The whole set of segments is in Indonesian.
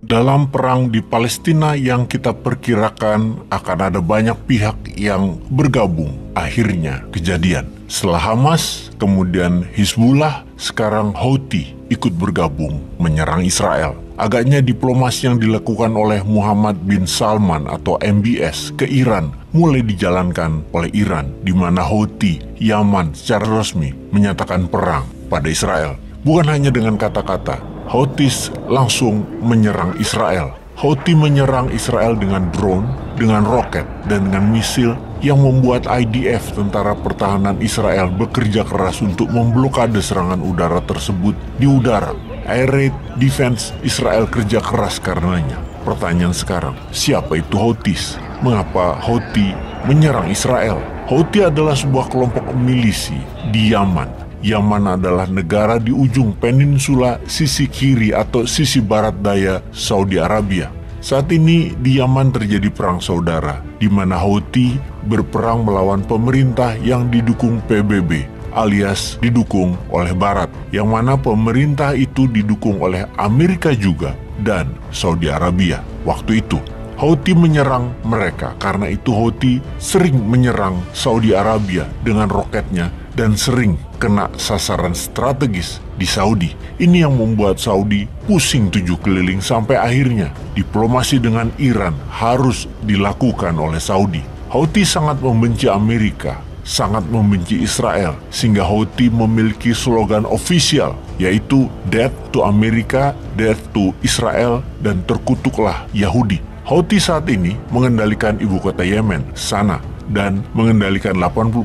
Dalam perang di Palestina yang kita perkirakan akan ada banyak pihak yang bergabung, akhirnya kejadian. Setelah Hamas, kemudian Hizbullah, sekarang Houthi ikut bergabung menyerang Israel. Agaknya diplomasi yang dilakukan oleh Muhammad bin Salman atau MBS ke Iran mulai dijalankan oleh Iran, di mana Houthi, Yaman secara resmi menyatakan perang pada Israel. Bukan hanya dengan kata-kata, Houthis langsung menyerang Israel. Houthi menyerang Israel dengan drone, dengan roket, dan dengan misil yang membuat IDF, Tentara Pertahanan Israel, bekerja keras untuk memblokade serangan udara tersebut di udara. Air Raid Defense Israel kerja keras karenanya. Pertanyaan sekarang, siapa itu Houthis? Mengapa Houthi menyerang Israel? Houthi adalah sebuah kelompok milisi di Yaman. Yaman adalah negara di ujung peninsula sisi kiri atau sisi barat daya Saudi Arabia. Saat ini di Yaman terjadi perang saudara, di mana Houthi berperang melawan pemerintah yang didukung PBB, alias didukung oleh Barat, yang mana pemerintah itu didukung oleh Amerika juga dan Saudi Arabia. Waktu itu, Houthi menyerang mereka, karena itu Houthi sering menyerang Saudi Arabia dengan roketnya dan sering kena sasaran strategis di Saudi. Ini yang membuat Saudi pusing tujuh keliling sampai akhirnya diplomasi dengan Iran harus dilakukan oleh Saudi. Houthi sangat membenci Amerika, sangat membenci Israel, sehingga Houthi memiliki slogan ofisial, yaitu Death to America, Death to Israel, dan terkutuklah Yahudi. Houthi saat ini mengendalikan ibu kota Yemen, Sanaa, dan mengendalikan 80%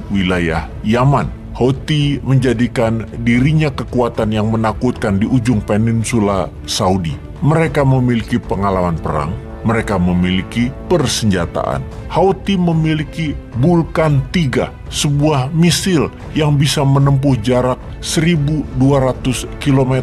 wilayah Yaman. Houthi menjadikan dirinya kekuatan yang menakutkan di ujung peninsula Saudi. Mereka memiliki pengalaman perang, mereka memiliki persenjataan. Houthi memiliki Vulcan 3, sebuah misil yang bisa menempuh jarak 1.200 km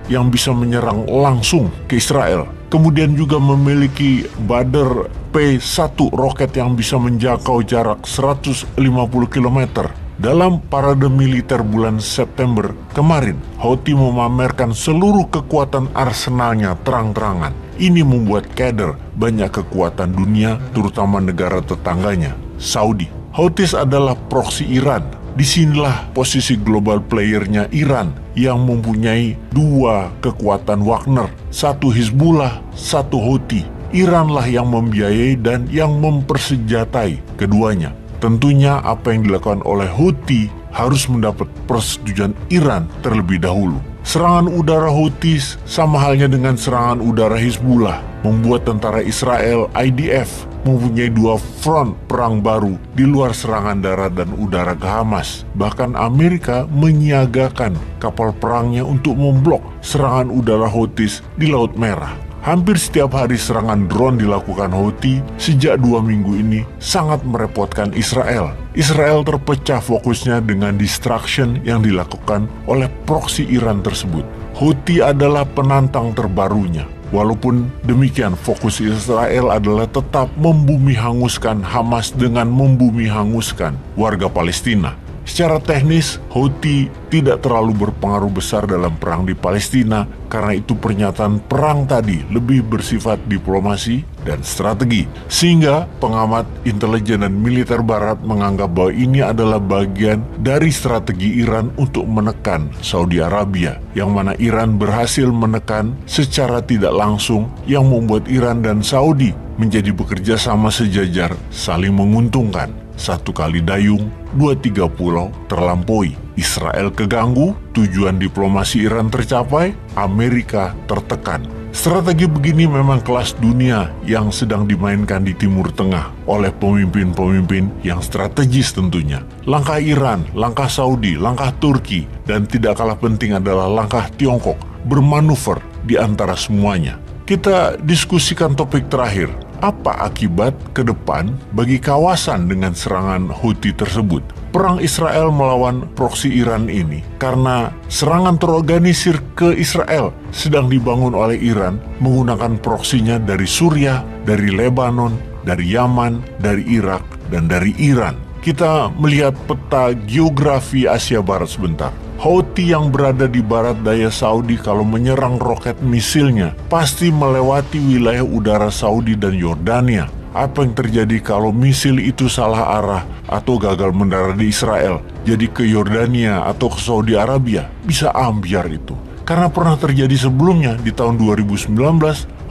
yang bisa menyerang langsung ke Israel. Kemudian juga memiliki Badr P-1 roket yang bisa menjangkau jarak 150 km. Dalam parade militer bulan September kemarin, Houthi memamerkan seluruh kekuatan arsenalnya terang-terangan. Ini membuat keder banyak kekuatan dunia, terutama negara tetangganya, Saudi. Houthis adalah proksi Iran. Disinilah posisi global playernya Iran yang mempunyai dua kekuatan Wagner, satu Hizbullah, satu Houthi. Iranlah yang membiayai dan yang mempersenjatai keduanya. Tentunya apa yang dilakukan oleh Houthi harus mendapat persetujuan Iran terlebih dahulu. Serangan udara Houthi sama halnya dengan serangan udara Hizbullah membuat tentara Israel IDF mempunyai dua front perang baru di luar serangan darat dan udara ke Hamas. Bahkan Amerika menyiagakan kapal perangnya untuk memblok serangan udara Houthi di Laut Merah. Hampir setiap hari serangan drone dilakukan Houthi sejak 2 minggu ini sangat merepotkan Israel. Israel terpecah fokusnya dengan distraction yang dilakukan oleh proksi Iran tersebut. Houthi adalah penantang terbarunya. Walaupun demikian, fokus Israel adalah tetap membumi hanguskan Hamas dengan membumi hanguskan warga Palestina. Secara teknis, Houthi tidak terlalu berpengaruh besar dalam perang di Palestina, karena itu pernyataan perang tadi lebih bersifat diplomasi dan strategi. Sehingga pengamat intelijen dan militer barat menganggap bahwa ini adalah bagian dari strategi Iran untuk menekan Saudi Arabia, yang mana Iran berhasil menekan secara tidak langsung, yang membuat Iran dan Saudi menjadi bekerja sama sejajar, saling menguntungkan. Satu kali dayung, 2-3 pulau terlampaui. Israel keganggu, tujuan diplomasi Iran tercapai, Amerika tertekan. Strategi begini memang kelas dunia yang sedang dimainkan di Timur Tengah oleh pemimpin-pemimpin yang strategis tentunya. Langkah Iran, langkah Saudi, langkah Turki, dan tidak kalah penting adalah langkah Tiongkok bermanuver di antara semuanya. Kita diskusikan topik terakhir. Apa akibat ke depan bagi kawasan dengan serangan Houthi tersebut? Perang Israel melawan proksi Iran ini karena serangan terorganisir ke Israel sedang dibangun oleh Iran menggunakan proksinya dari Suriah, dari Lebanon, dari Yaman, dari Irak, dan dari Iran. Kita melihat peta geografi Asia Barat sebentar. Houthi yang berada di barat daya Saudi kalau menyerang roket misilnya pasti melewati wilayah udara Saudi dan Yordania. Apa yang terjadi kalau misil itu salah arah atau gagal mendarat di Israel, jadi ke Yordania atau ke Saudi Arabia? Bisa ambyar itu. Karena pernah terjadi sebelumnya di tahun 2019,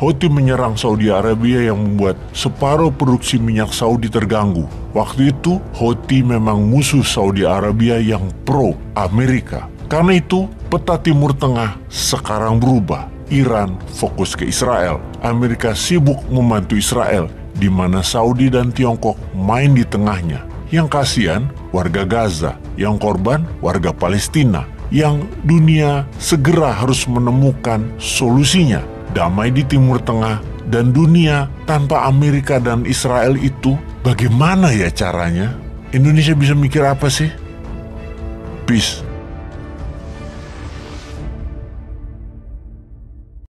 Houthi menyerang Saudi Arabia yang membuat separuh produksi minyak Saudi terganggu. Waktu itu, Houthi memang musuh Saudi Arabia yang pro Amerika. Karena itu, peta Timur Tengah sekarang berubah. Iran fokus ke Israel. Amerika sibuk membantu Israel, di mana Saudi dan Tiongkok main di tengahnya. Yang kasihan, warga Gaza. Yang korban, warga Palestina. Yang dunia segera harus menemukan solusinya. Damai di Timur Tengah dan dunia tanpa Amerika dan Israel itu bagaimana ya caranya? Indonesia bisa mikir apa sih? Peace.